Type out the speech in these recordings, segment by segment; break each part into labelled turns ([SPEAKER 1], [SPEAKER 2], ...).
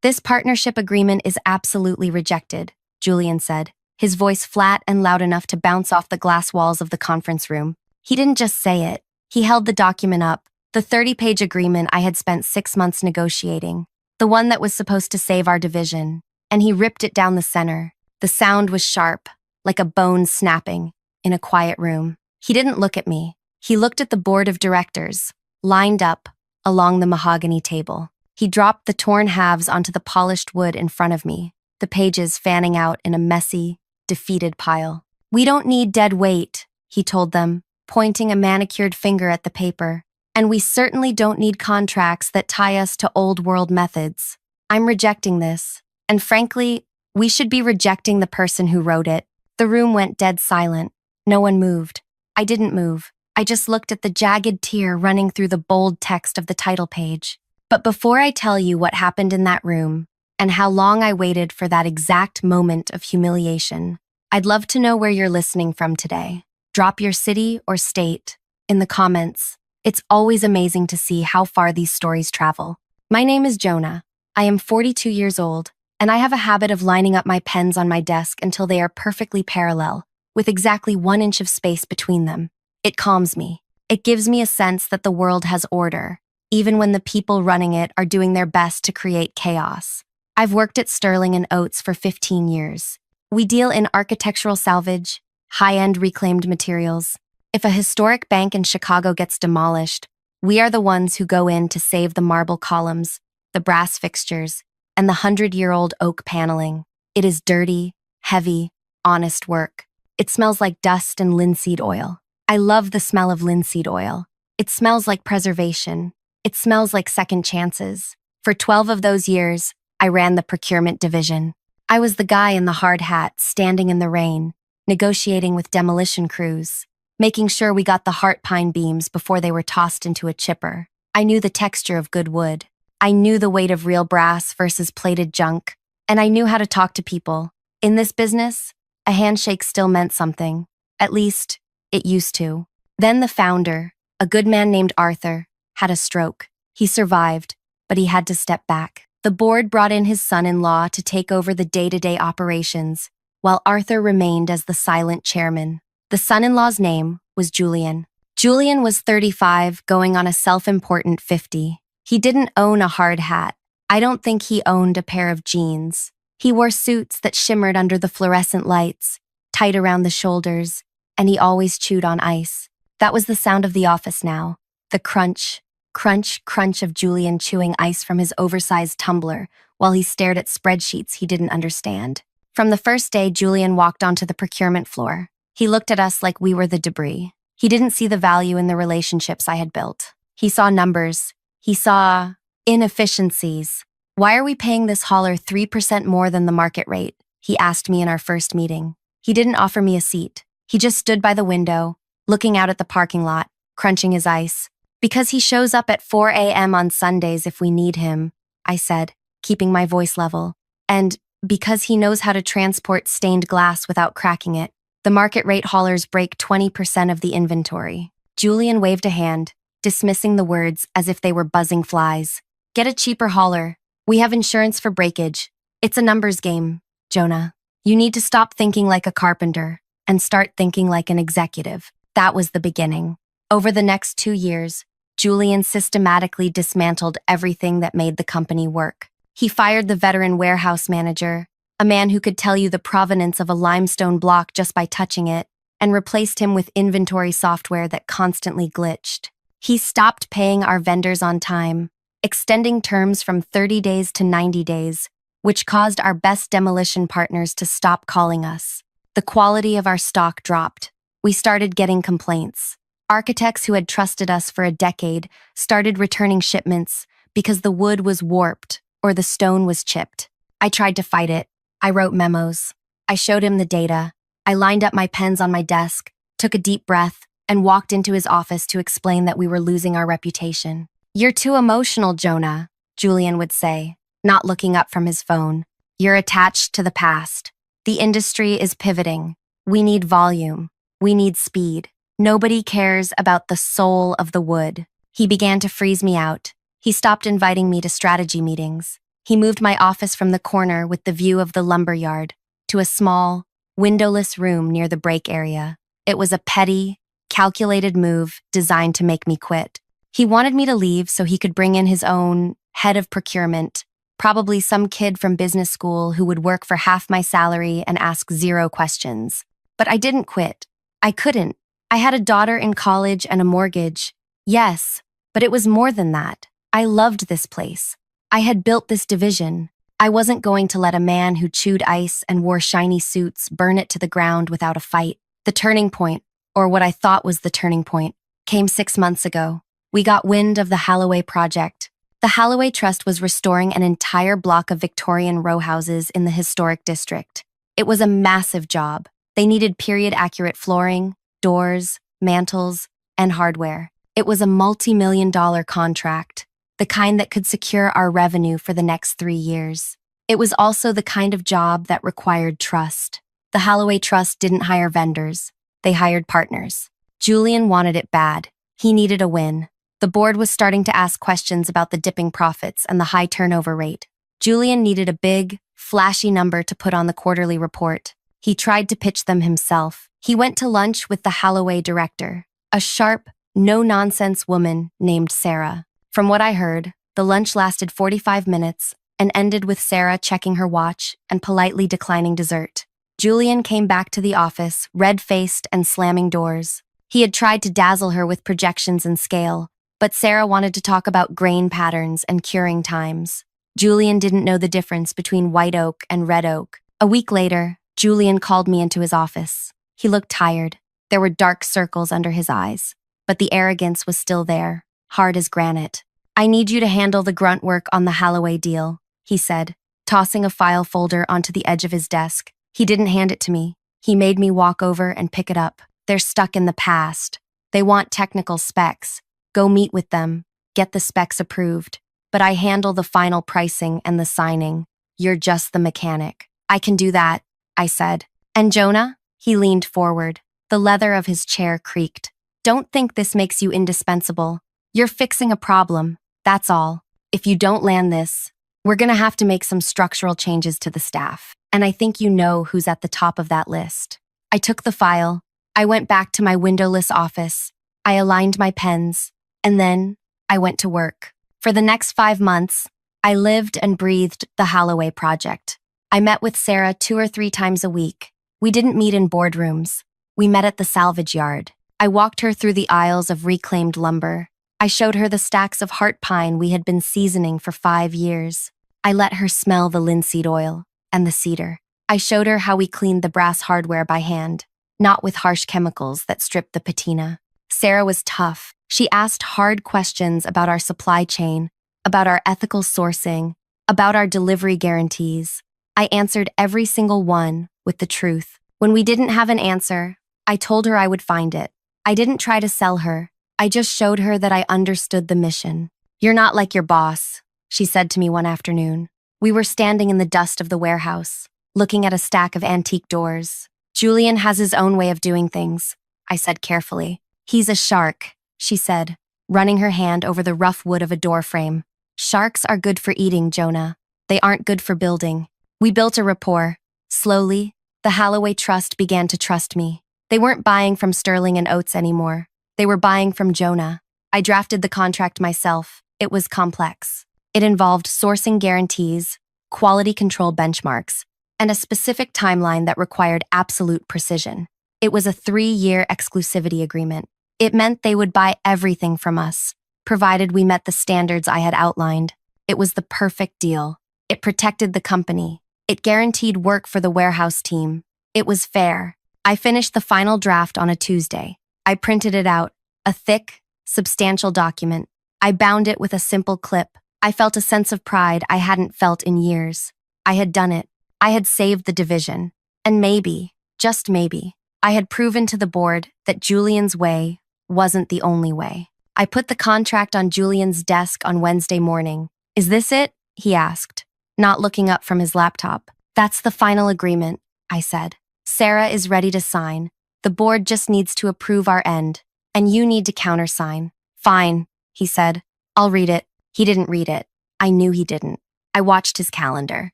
[SPEAKER 1] This partnership agreement is absolutely rejected, Julian said, his voice flat and loud enough to bounce off the glass walls of the conference room. He didn't just say it. He held the document up, the 30-page agreement I had spent 6 months negotiating, the one that was supposed to save our division, and he ripped it down the center. The sound was sharp, like a bone snapping, in a quiet room. He didn't look at me. He looked at the board of directors, lined up along the mahogany table. He dropped the torn halves onto the polished wood in front of me, the pages fanning out in a messy, defeated pile. "We don't need dead weight," he told them, pointing a manicured finger at the paper. "And we certainly don't need contracts that tie us to old-world methods. I'm rejecting this. And frankly, we should be rejecting the person who wrote it." The room went dead silent. No one moved. I didn't move. I just looked at the jagged tear running through the bold text of the title page. But before I tell you what happened in that room, and how long I waited for that exact moment of humiliation, I'd love to know where you're listening from today. Drop your city or state in the comments. It's always amazing to see how far these stories travel. My name is Jonah. I am 42 years old, and I have a habit of lining up my pens on my desk until they are perfectly parallel, with exactly 1 inch of space between them. It calms me. It gives me a sense that the world has order, even when the people running it are doing their best to create chaos. I've worked at Sterling and Oates for 15 years. We deal in architectural salvage, high-end reclaimed materials. If a historic bank in Chicago gets demolished, we are the ones who go in to save the marble columns, the brass fixtures, and the 100-year-old oak paneling. It is dirty, heavy, honest work. It smells like dust and linseed oil. I love the smell of linseed oil. It smells like preservation. It smells like second chances. For 12 of those years, I ran the procurement division. I was the guy in the hard hat, standing in the rain, negotiating with demolition crews, making sure we got the heart pine beams before they were tossed into a chipper. I knew the texture of good wood. I knew the weight of real brass versus plated junk, and I knew how to talk to people. In this business, a handshake still meant something. At least, it used to. Then the founder, a good man named Arthur, had a stroke. He survived, but he had to step back. The board brought in his son-in-law to take over the day-to-day operations, while Arthur remained as the silent chairman. The son-in-law's name was Julian. Julian was 35, going on a self-important 50. He didn't own a hard hat. I don't think he owned a pair of jeans. He wore suits that shimmered under the fluorescent lights, tight around the shoulders, and he always chewed on ice. That was the sound of the office now. The crunch, crunch, crunch of Julian chewing ice from his oversized tumbler while he stared at spreadsheets he didn't understand. From the first day Julian walked onto the procurement floor, he looked at us like we were the debris. He didn't see the value in the relationships I had built. He saw numbers. He saw inefficiencies. "Why are we paying this hauler 3% more than the market rate?" he asked me in our first meeting. He didn't offer me a seat. He just stood by the window, looking out at the parking lot, crunching his ice. "Because he shows up at 4 a.m. on Sundays if we need him," I said, keeping my voice level. "And because he knows how to transport stained glass without cracking it. The market rate haulers break 20% of the inventory." Julian waved a hand, dismissing the words as if they were buzzing flies. "Get a cheaper hauler. We have insurance for breakage. It's a numbers game, Jonah. You need to stop thinking like a carpenter and start thinking like an executive." That was the beginning. Over the next 2 years, Julian systematically dismantled everything that made the company work. He fired the veteran warehouse manager, a man who could tell you the provenance of a limestone block just by touching it, and replaced him with inventory software that constantly glitched. He stopped paying our vendors on time, extending terms from 30 days to 90 days, which caused our best demolition partners to stop calling us. The quality of our stock dropped. We started getting complaints. Architects who had trusted us for a decade started returning shipments because the wood was warped or the stone was chipped. I tried to fight it. I wrote memos. I showed him the data. I lined up my pens on my desk, took a deep breath, and walked into his office to explain that we were losing our reputation. "You're too emotional, Jonah," Julian would say, not looking up from his phone. "You're attached to the past. The industry is pivoting. We need volume. We need speed. Nobody cares about the soul of the wood." He began to freeze me out. He stopped inviting me to strategy meetings. He moved my office from the corner with the view of the lumber yard to a small, windowless room near the break area. It was a petty, calculated move designed to make me quit. He wanted me to leave so he could bring in his own head of procurement, probably some kid from business school who would work for half my salary and ask zero questions. But I didn't quit. I couldn't. I had a daughter in college and a mortgage. Yes, but it was more than that. I loved this place. I had built this division. I wasn't going to let a man who chewed ice and wore shiny suits burn it to the ground without a fight. The turning point, or what I thought was the turning point, came 6 months ago. We got wind of the Holloway project. The Holloway Trust was restoring an entire block of Victorian row houses in the historic district. It was a massive job. They needed period-accurate flooring, doors, mantels, and hardware. It was a multi-million-dollar contract, the kind that could secure our revenue for the next 3 years. It was also the kind of job that required trust. The Holloway Trust didn't hire vendors. They hired partners. Julian wanted it bad. He needed a win. The board was starting to ask questions about the dipping profits and the high turnover rate. Julian needed a big, flashy number to put on the quarterly report. He tried to pitch them himself. He went to lunch with the Holloway director, a sharp, no-nonsense woman named Sarah. From what I heard, the lunch lasted 45 minutes and ended with Sarah checking her watch and politely declining dessert. Julian came back to the office, red-faced and slamming doors. He had tried to dazzle her with projections and scale, but Sarah wanted to talk about grain patterns and curing times. Julian didn't know the difference between white oak and red oak. A week later, Julian called me into his office. He looked tired. There were dark circles under his eyes, but the arrogance was still there, hard as granite. "I need you to handle the grunt work on the Holloway deal," he said, tossing a file folder onto the edge of his desk. He didn't hand it to me. He made me walk over and pick it up. "They're stuck in the past. They want technical specs. Go meet with them. Get the specs approved. But I handle the final pricing and the signing. You're just the mechanic." "I can do that," I said. "And Jonah?" He leaned forward. The leather of his chair creaked. "Don't think this makes you indispensable. You're fixing a problem. That's all. If you don't land this, we're gonna have to make some structural changes to the staff. And I think you know who's at the top of that list." I took the file. I went back to my windowless office. I aligned my pens. And then I went to work. For the next 5 months, I lived and breathed the Holloway project. I met with Sarah 2 or 3 times a week. We didn't meet in boardrooms. We met at the salvage yard. I walked her through the aisles of reclaimed lumber. I showed her the stacks of heart pine we had been seasoning for 5 years. I let her smell the linseed oil and the cedar. I showed her how we cleaned the brass hardware by hand, not with harsh chemicals that stripped the patina. Sarah was tough. She asked hard questions about our supply chain, about our ethical sourcing, about our delivery guarantees. I answered every single one with the truth. When we didn't have an answer, I told her I would find it. I didn't try to sell her. I just showed her that I understood the mission. "You're not like your boss," she said to me one afternoon. We were standing in the dust of the warehouse, looking at a stack of antique doors. "Julian has his own way of doing things," I said carefully. "He's a shark," she said, running her hand over the rough wood of a door frame. "Sharks are good for eating, Jonah. They aren't good for building." We built a rapport. Slowly, the Holloway Trust began to trust me. They weren't buying from Sterling and Oates anymore. They were buying from Jonah. I drafted the contract myself. It was complex. It involved sourcing guarantees, quality control benchmarks, and a specific timeline that required absolute precision. It was a 3-year exclusivity agreement. It meant they would buy everything from us, provided we met the standards I had outlined. It was the perfect deal. It protected the company. It guaranteed work for the warehouse team. It was fair. I finished the final draft on a Tuesday. I printed it out, a thick, substantial document. I bound it with a simple clip. I felt a sense of pride I hadn't felt in years. I had done it. I had saved the division. And maybe, just maybe, I had proven to the board that Julian's way wasn't the only way. I put the contract on Julian's desk on Wednesday morning. "Is this it?" he asked, not looking up from his laptop. "That's the final agreement," I said. "Sarah is ready to sign. The board just needs to approve our end, and you need to countersign." "Fine," he said. "I'll read it." He didn't read it. I knew he didn't. I watched his calendar.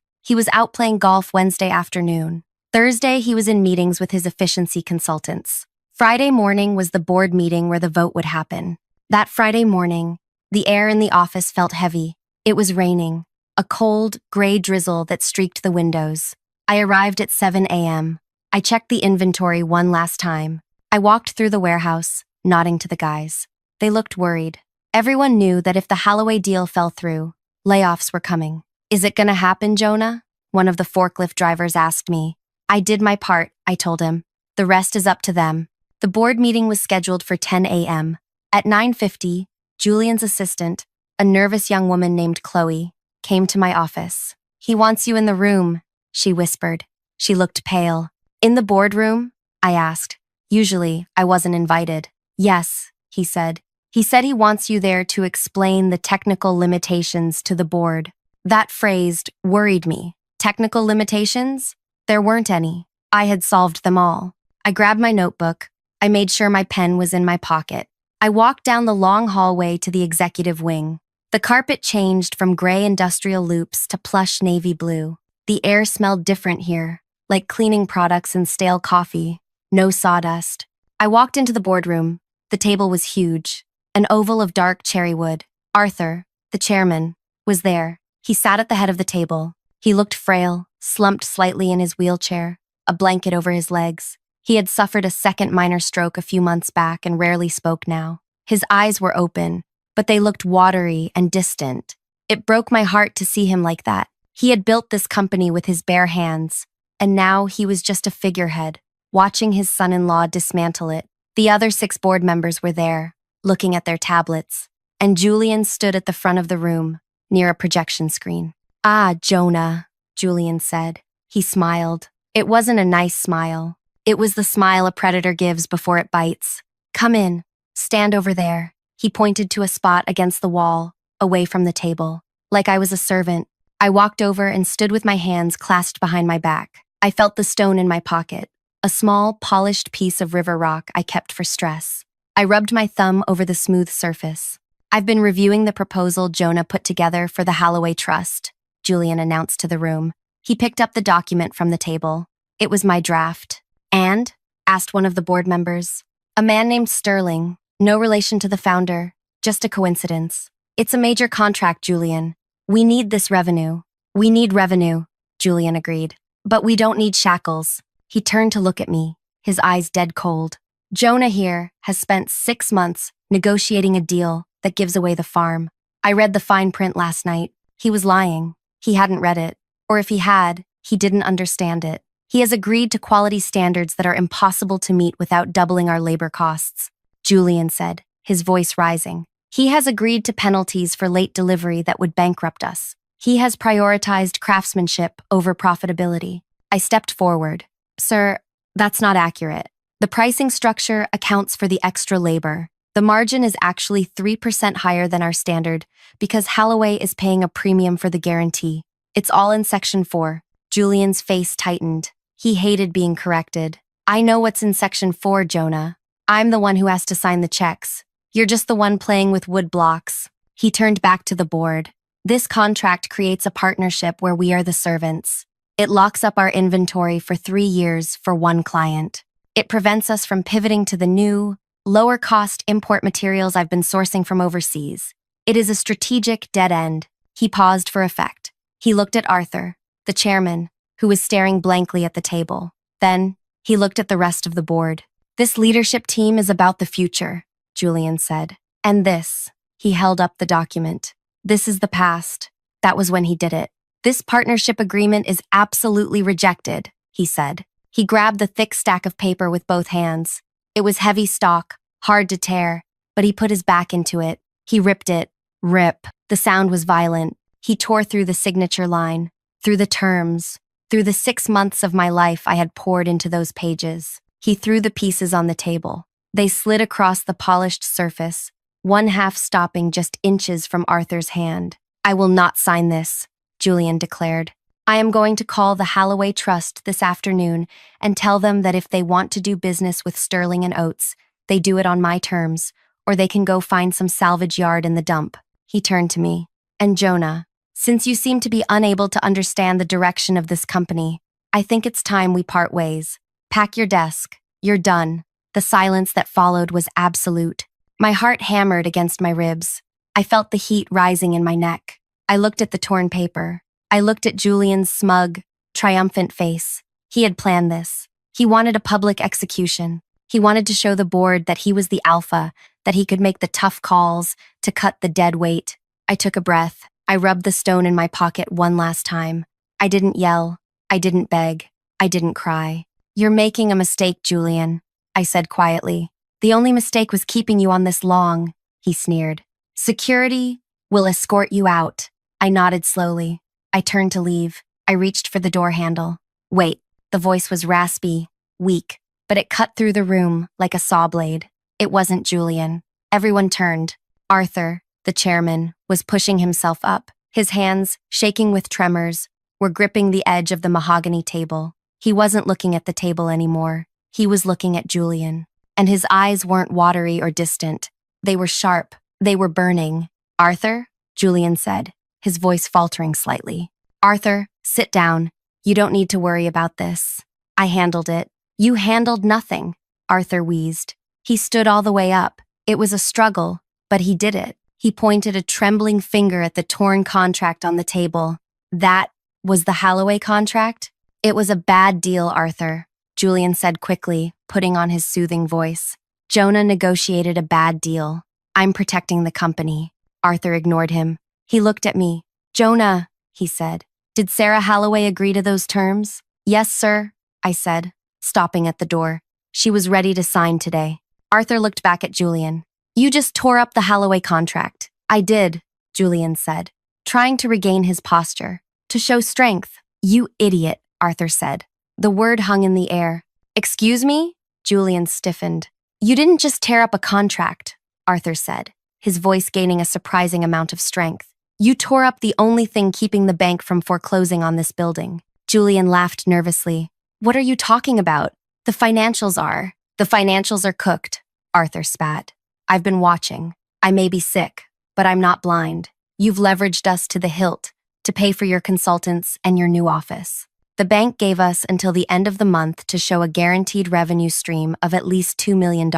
[SPEAKER 1] He was out playing golf Wednesday afternoon. Thursday, he was in meetings with his efficiency consultants. Friday morning was the board meeting where the vote would happen. That Friday morning, the air in the office felt heavy. It was raining, a cold, gray drizzle that streaked the windows. I arrived at 7 a.m. I checked the inventory one last time. I walked through the warehouse, nodding to the guys. They looked worried. Everyone knew that if the Holloway deal fell through, layoffs were coming. "Is it gonna happen, Jonah?" one of the forklift drivers asked me. "I did my part," I told him. "The rest is up to them." The board meeting was scheduled for 10 a.m. At 9:50, Julian's assistant, a nervous young woman named Chloe, came to my office. "He wants you in the room," she whispered. She looked pale. "In the boardroom?" I asked. Usually, I wasn't invited. "Yes," he said. "He said he wants you there to explain the technical limitations to the board." That phrase worried me. Technical limitations? There weren't any. I had solved them all. I grabbed my notebook. I made sure my pen was in my pocket. I walked down the long hallway to the executive wing. The carpet changed from gray industrial loops to plush navy blue. The air smelled different here, like cleaning products and stale coffee. No sawdust. I walked into the boardroom. The table was huge, an oval of dark cherry wood. Arthur, the chairman, was there. He sat at the head of the table. He looked frail, slumped slightly in his wheelchair, a blanket over his legs. He had suffered a second minor stroke a few months back and rarely spoke now. His eyes were open, but they looked watery and distant. It broke my heart to see him like that. He had built this company with his bare hands, and now he was just a figurehead, watching his son-in-law dismantle it. The other 6 board members were there, looking at their tablets, and Julian stood at the front of the room, near a projection screen. "Ah, Jonah," Julian said. He smiled. It wasn't a nice smile. It was the smile a predator gives before it bites. "Come in. Stand over there." He pointed to a spot against the wall, away from the table. Like I was a servant, I walked over and stood with my hands clasped behind my back. I felt the stone in my pocket, a small, polished piece of river rock I kept for stress. I rubbed my thumb over the smooth surface. "I've been reviewing the proposal Jonah put together for the Holloway Trust," Julian announced to the room. He picked up the document from the table. It was my draft. "And?" asked one of the board members. "A man named Sterling, no relation to the founder, just a coincidence. It's a major contract, Julian. We need this revenue." "We need revenue," Julian agreed. "But we don't need shackles." He turned to look at me, his eyes dead cold. "Jonah here has spent 6 months negotiating a deal that gives away the farm. I read the fine print last night. He was lying. He hadn't read it. Or if he had, he didn't understand it. He has agreed to quality standards that are impossible to meet without doubling our labor costs," Julian said, his voice rising. "He has agreed to penalties for late delivery that would bankrupt us. He has prioritized craftsmanship over profitability." I stepped forward. "Sir, that's not accurate. The pricing structure accounts for the extra labor. The margin is actually 3% higher than our standard because Holloway is paying a premium for the guarantee. It's all in Section 4. Julian's face tightened. He hated being corrected. "I know what's in Section 4, Jonah. I'm the one who has to sign the checks. You're just the one playing with wood blocks." He turned back to the board. "This contract creates a partnership where we are the servants. It locks up our inventory for 3 years for one client. It prevents us from pivoting to the new, lower-cost import materials I've been sourcing from overseas. It is a strategic dead end." He paused for effect. He looked at Arthur, the chairman, who was staring blankly at the table. Then, he looked at the rest of the board. "This leadership team is about the future," Julian said. "And this," he held up the document. "This is the past. That was when he did it. This partnership agreement is absolutely rejected," he said. He grabbed the thick stack of paper with both hands. It was heavy stock, hard to tear, but he put his back into it. He ripped it. Rip. The sound was violent. He tore through the signature line, through the terms, through the 6 months of my life I had poured into those pages. He threw the pieces on the table. They slid across the polished surface, one half stopping just inches from Arthur's hand. "I will not sign this," Julian declared. "I am going to call the Holloway Trust this afternoon and tell them that if they want to do business with Sterling and Oates, they do it on my terms, or they can go find some salvage yard in the dump." He turned to me. "And Jonah, Since you seem to be unable to understand the direction of this company, I think it's time we part ways. Pack your desk. You're done. The silence that followed was absolute. My heart hammered against my ribs. I felt the heat rising in my neck. I looked at the torn paper. I looked at Julian's smug, triumphant face. He had planned this. He wanted a public execution. He wanted to show the board that he was the alpha, that he could make the tough calls to cut the dead weight. I took a breath. I rubbed the stone in my pocket one last time. I didn't yell. I didn't beg. I didn't cry. You're making a mistake, Julian, I said quietly. The only mistake was keeping you on this long, he sneered. Security will escort you out. I nodded slowly. I turned to leave. I reached for the door handle. Wait, the voice was raspy, weak, but it cut through the room like a saw blade. It wasn't Julian. Everyone turned. Arthur, the chairman, was pushing himself up. His hands, shaking with tremors, were gripping the edge of the mahogany table. He wasn't looking at the table anymore. He was looking at Julian. And his eyes weren't watery or distant. They were sharp. They were burning. Arthur, Julian said, his voice faltering slightly. Arthur, sit down. You don't need to worry about this. I handled it. You handled nothing, Arthur wheezed. He stood all the way up. It was a struggle, but he did it. He pointed a trembling finger at the torn contract on the table. That was the Holloway contract? It was a bad deal, Arthur, Julian said quickly, putting on his soothing voice. Jonah negotiated a bad deal. I'm protecting the company. Arthur ignored him. He looked at me. Jonah, he said. Did Sarah Holloway agree to those terms? Yes, sir, I said, stopping at the door. She was ready to sign today. Arthur looked back at Julian. You just tore up the Holloway contract. I did, Julian said, trying to regain his posture. To show strength. You idiot, Arthur said. The word hung in the air. Excuse me? Julian stiffened. You didn't just tear up a contract, Arthur said, his voice gaining a surprising amount of strength. You tore up the only thing keeping the bank from foreclosing on this building. Julian laughed nervously. What are you talking about? The financials are cooked, Arthur spat. I've been watching. I may be sick, but I'm not blind. You've leveraged us to the hilt to pay for your consultants and your new office. The bank gave us until the end of the month to show a guaranteed revenue stream of at least $2 million,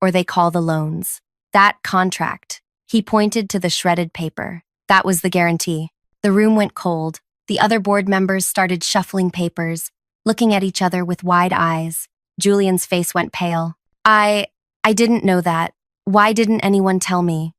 [SPEAKER 1] or they call the loans. That contract. He pointed to the shredded paper. That was the guarantee. The room went cold. The other board members started shuffling papers, looking at each other with wide eyes. Julian's face went pale. I didn't know that. Why didn't anyone tell me?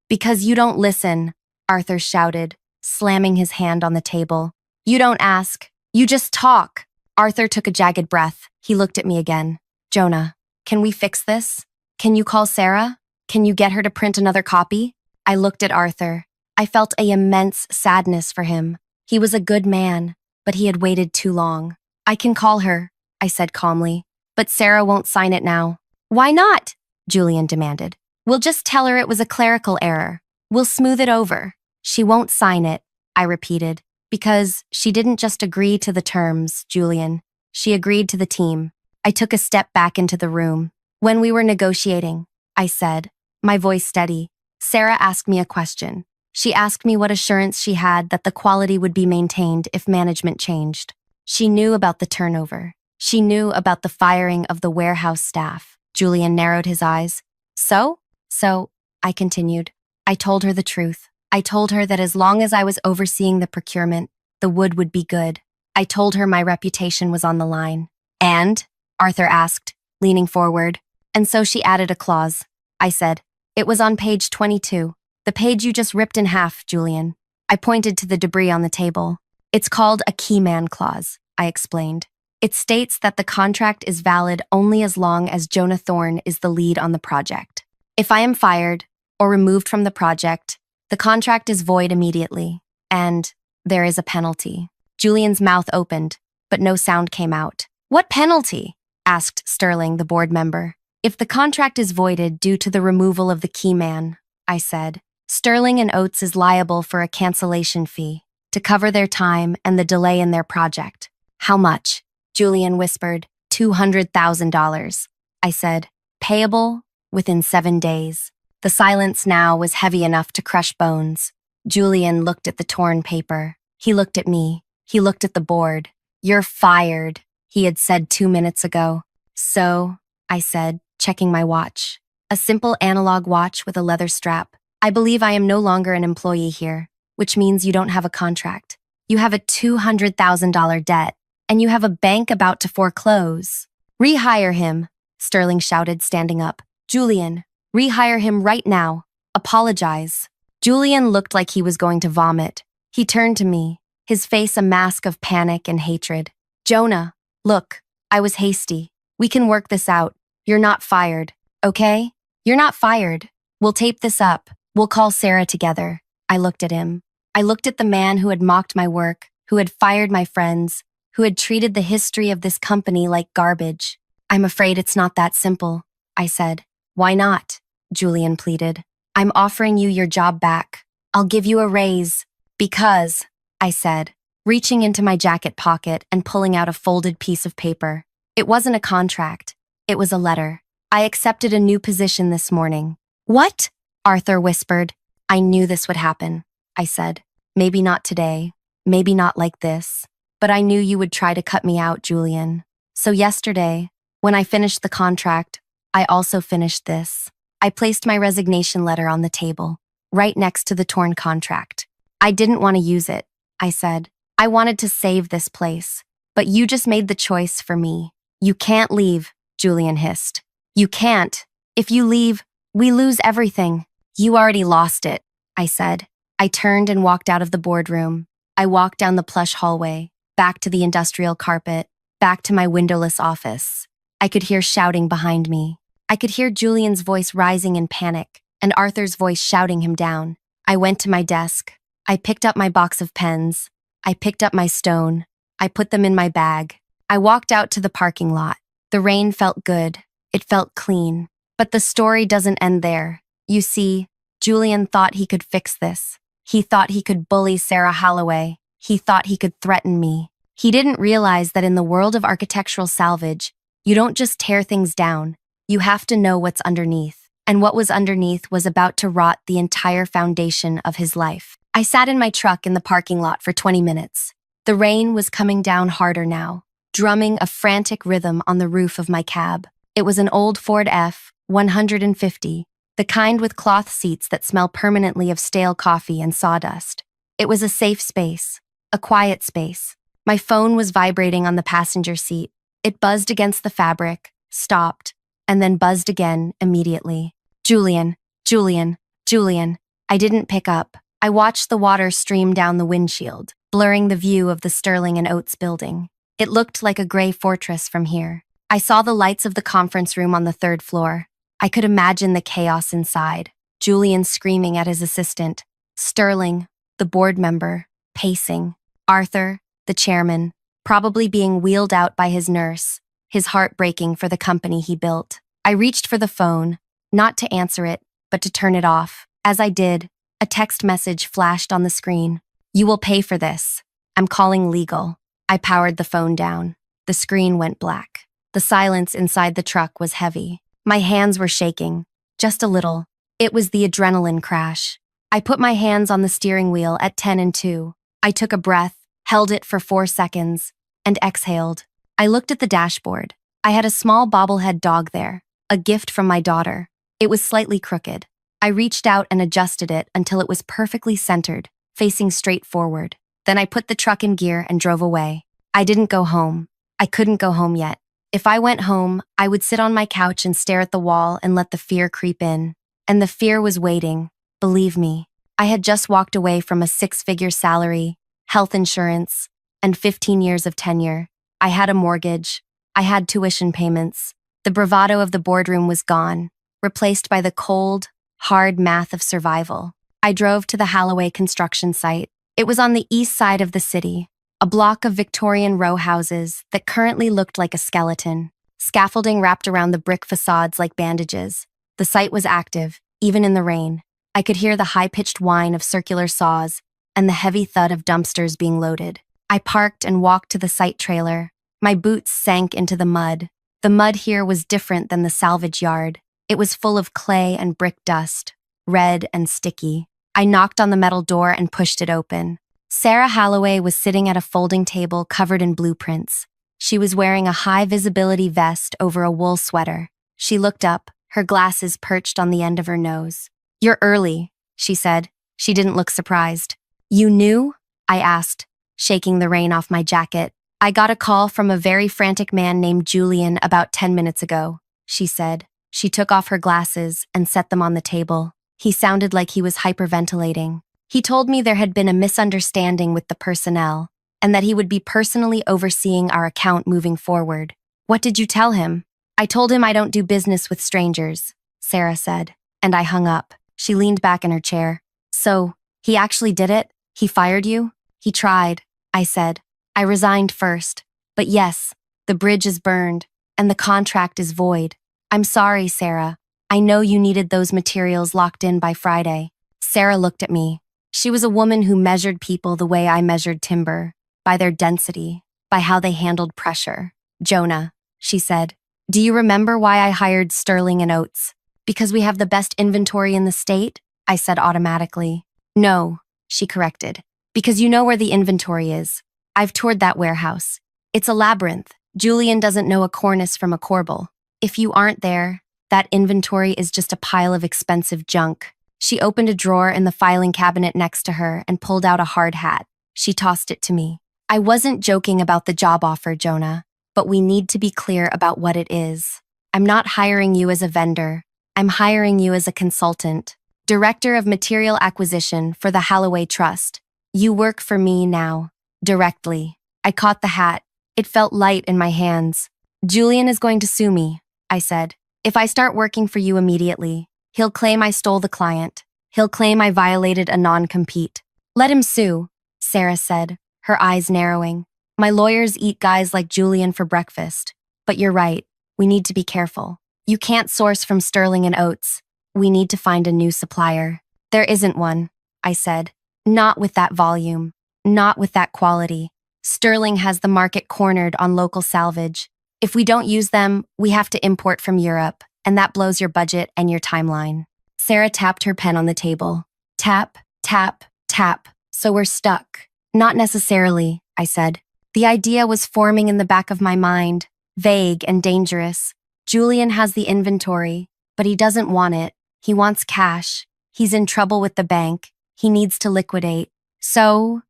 [SPEAKER 1] Because you don't listen, Arthur shouted, slamming his hand on the table. You don't ask. You just talk. Arthur took a jagged breath. He looked at me again. Jonah, can we fix this? Can you call Sarah? Can you get her to print another copy? I looked at Arthur. I felt an immense sadness for him. He was a good man, but he had waited too long. I can call her, I said calmly, but Sarah won't sign it now. Why not? Julian demanded. We'll just tell her it was a clerical error. We'll smooth it over. She won't sign it, I repeated, because she didn't just agree to the terms, Julian. She agreed to the team. I took a step back into the room. When we were negotiating, I said, my voice steady, Sarah asked me a question. She asked me what assurance she had that the quality would be maintained if management changed. She knew about the turnover. She knew about the firing of the warehouse staff. Julian narrowed his eyes. So, I continued. I told her the truth. I told her that as long as I was overseeing the procurement, the wood would be good. I told her my reputation was on the line. And? Arthur asked, leaning forward. And so she added a clause. I said, it was on page 22, the page you just ripped in half, Julian. I pointed to the debris on the table. It's called a key man clause, I explained. It states that the contract is valid only as long as Jonah Thorne is the lead on the project. If I am fired or removed from the project, the contract is void immediately, and there is a penalty. Julian's mouth opened, but no sound came out. What penalty? Asked Sterling, the board member. If the contract is voided due to the removal of the key man, I said, Sterling and Oates is liable for a cancellation fee to cover their time and the delay in their project. How much? Julian whispered, $200,000. I said, payable within 7 days. The silence now was heavy enough to crush bones. Julian looked at the torn paper. He looked at me. He looked at the board. "You're fired," he had said 2 minutes ago. "So," I said, checking my watch. A simple analog watch with a leather strap. "I believe I am no longer an employee here, which means you don't have a contract. You have a $200,000 debt, and you have a bank about to foreclose." "Rehire him," Sterling shouted, standing up. "Julian, rehire him right now. Apologize." Julian looked like he was going to vomit. He turned to me, his face a mask of panic and hatred. "Jonah, look, I was hasty. We can work this out. You're not fired, okay? You're not fired. We'll tape this up. We'll call Sarah together." I looked at him. I looked at the man who had mocked my work, who had fired my friends, who had treated the history of this company like garbage. "I'm afraid it's not that simple," I said. "Why not?" Julian pleaded. "I'm offering you your job back. I'll give you a raise." "Because," I said, reaching into my jacket pocket and pulling out a folded piece of paper. It wasn't a contract. It was a letter. "I accepted a new position this morning." "What?" Arthur whispered. "I knew this would happen," I said. "Maybe not today. Maybe not like this. But I knew you would try to cut me out, Julian. So yesterday, when I finished the contract, I also finished this." I placed my resignation letter on the table, right next to the torn contract. "I didn't want to use it," I said. "I wanted to save this place. But you just made the choice for me." "You can't leave," Julian hissed. "You can't. If you leave, we lose everything." "You already lost it," I said. I turned and walked out of the boardroom. I walked down the plush hallway, back to the industrial carpet, back to my windowless office. I could hear shouting behind me. I could hear Julian's voice rising in panic, and Arthur's voice shouting him down. I went to my desk. I picked up my box of pens. I picked up my stone. I put them in my bag. I walked out to the parking lot. The rain felt good. It felt clean. But the story doesn't end there. You see, Julian thought he could fix this. He thought he could bully Sarah Holloway. He thought he could threaten me. He didn't realize that in the world of architectural salvage, you don't just tear things down. You have to know what's underneath. And what was underneath was about to rot the entire foundation of his life. I sat in my truck in the parking lot for 20 minutes. The rain was coming down harder now, drumming a frantic rhythm on the roof of my cab. It was an old Ford F-150, the kind with cloth seats that smell permanently of stale coffee and sawdust. It was a safe space, a quiet space. My phone was vibrating on the passenger seat. It buzzed against the fabric, stopped, and then buzzed again immediately. "Julian, Julian, Julian." I didn't pick up. I watched the water stream down the windshield, blurring the view of the Sterling and Oates building. It looked like a gray fortress from here. I saw the lights of the conference room on the third floor. I could imagine the chaos inside. Julian screaming at his assistant. Sterling, the board member, pacing. Arthur, the chairman, probably being wheeled out by his nurse, his heart breaking for the company he built. I reached for the phone, not to answer it, but to turn it off. As I did, a text message flashed on the screen. "You will pay for this. I'm calling legal." I powered the phone down. The screen went black. The silence inside the truck was heavy. My hands were shaking, just a little. It was the adrenaline crash. I put my hands on the steering wheel at 10 and 2. I took a breath, held it for 4 seconds, and exhaled. I looked at the dashboard. I had a small bobblehead dog there, a gift from my daughter. It was slightly crooked. I reached out and adjusted it until it was perfectly centered, facing straight forward. Then I put the truck in gear and drove away. I didn't go home. I couldn't go home yet. If I went home, I would sit on my couch and stare at the wall and let the fear creep in. And the fear was waiting, believe me. I had just walked away from a 6-figure salary, health insurance, and 15 years of tenure. I had a mortgage. I had tuition payments. The bravado of the boardroom was gone, replaced by the cold, hard math of survival. I drove to the Holloway construction site. It was on the east side of the city, a block of Victorian row houses that currently looked like a skeleton. Scaffolding wrapped around the brick facades like bandages. The site was active, even in the rain. I could hear the high-pitched whine of circular saws and the heavy thud of dumpsters being loaded. I parked and walked to the site trailer. My boots sank into the mud. The mud here was different than the salvage yard. It was full of clay and brick dust, red and sticky. I knocked on the metal door and pushed it open. Sarah Holloway was sitting at a folding table covered in blueprints. She was wearing a high-visibility vest over a wool sweater. She looked up, her glasses perched on the end of her nose. "You're early," she said. She didn't look surprised. "You knew?" I asked, shaking the rain off my jacket. "I got a call from a very frantic man named Julian about 10 minutes ago," she said. She took off her glasses and set them on the table. He sounded like he was hyperventilating. "He told me there had been a misunderstanding with the personnel, and that he would be personally overseeing our account moving forward." "What did you tell him?" "I told him I don't do business with strangers," Sarah said, and I hung up. She leaned back in her chair. "So, he actually did it? He fired you?" "He tried," I said. "I resigned first. But yes, the bridge is burned, and the contract is void. I'm sorry, Sarah. I know you needed those materials locked in by Friday." Sarah looked at me. She was a woman who measured people the way I measured timber, by their density, by how they handled pressure. "Jonah," she said, "do you remember why I hired Sterling and Oates? Because we have the best inventory in the state?" I said automatically. "No," she corrected. "Because you know where the inventory is. I've toured that warehouse. It's a labyrinth. Julian doesn't know a cornice from a corbel. If you aren't there, that inventory is just a pile of expensive junk." She opened a drawer in the filing cabinet next to her and pulled out a hard hat. She tossed it to me. "I wasn't joking about the job offer, Jonah, but we need to be clear about what it is. I'm not hiring you as a vendor. I'm hiring you as a consultant, Director of Material Acquisition for the Holloway Trust. You work for me now, directly." I caught the hat. It felt light in my hands. "Julian is going to sue me," I said. "If I start working for you immediately, he'll claim I stole the client. He'll claim I violated a non-compete." "Let him sue," Sarah said, her eyes narrowing. "My lawyers eat guys like Julian for breakfast. But you're right, we need to be careful. You can't source from Sterling and Oates. We need to find a new supplier." "There isn't one," I said. "Not with that volume. Not with that quality. Sterling has the market cornered on local salvage. If we don't use them, we have to import from Europe, and that blows your budget and your timeline." Sarah tapped her pen on the table. "Tap, tap, tap. So we're stuck." "Not necessarily," I said. The idea was forming in the back of my mind, vague and dangerous. Julian has the inventory, but he doesn't want it. He wants cash. He's in trouble with the bank. He needs to liquidate. So,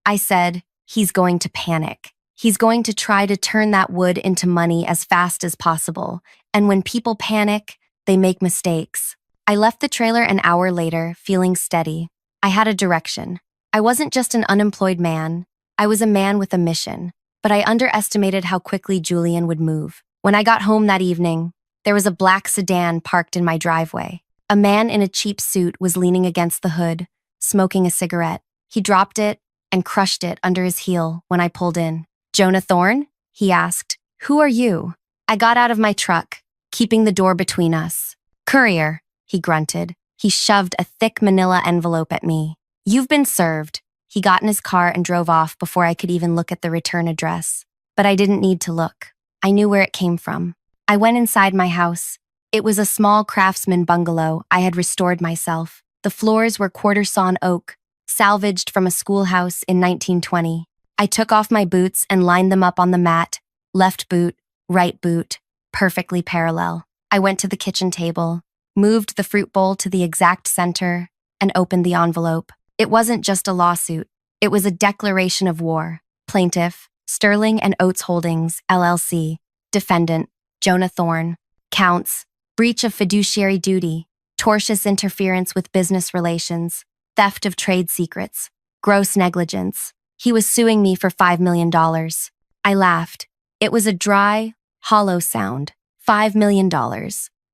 [SPEAKER 1] I said, he's going to panic. He's going to try to turn that wood into money as fast as possible. And when people panic, they make mistakes. I left the trailer an hour later, feeling steady. I had a direction. I wasn't just an unemployed man. I was a man with a mission. But I underestimated how quickly Julian would move. When I got home that evening, there was a black sedan parked in my driveway. A man in a cheap suit was leaning against the hood, smoking a cigarette. He dropped it and crushed it under his heel when I pulled in. "Jonah Thorne?" he asked. "Who are you?" I got out of my truck, keeping the door between us. "Courier," he grunted. He shoved a thick manila envelope at me. "You've been served." He got in his car and drove off before I could even look at the return address. But I didn't need to look. I knew where it came from. I went inside my house. It was a small craftsman bungalow I had restored myself. The floors were quarter-sawn oak, salvaged from a schoolhouse in 1920. I took off my boots and lined them up on the mat, left boot, right boot, perfectly parallel. I went to the kitchen table, moved the fruit bowl to the exact center, and opened the envelope. It wasn't just a lawsuit. It was a declaration of war. Plaintiff, Sterling and Oates Holdings, LLC. Defendant, Jonah Thorne. Counts, breach of fiduciary duty, tortious interference with business relations, theft of trade secrets, gross negligence. He was suing me for $5 million. I laughed. It was a dry, hollow sound. $5 million.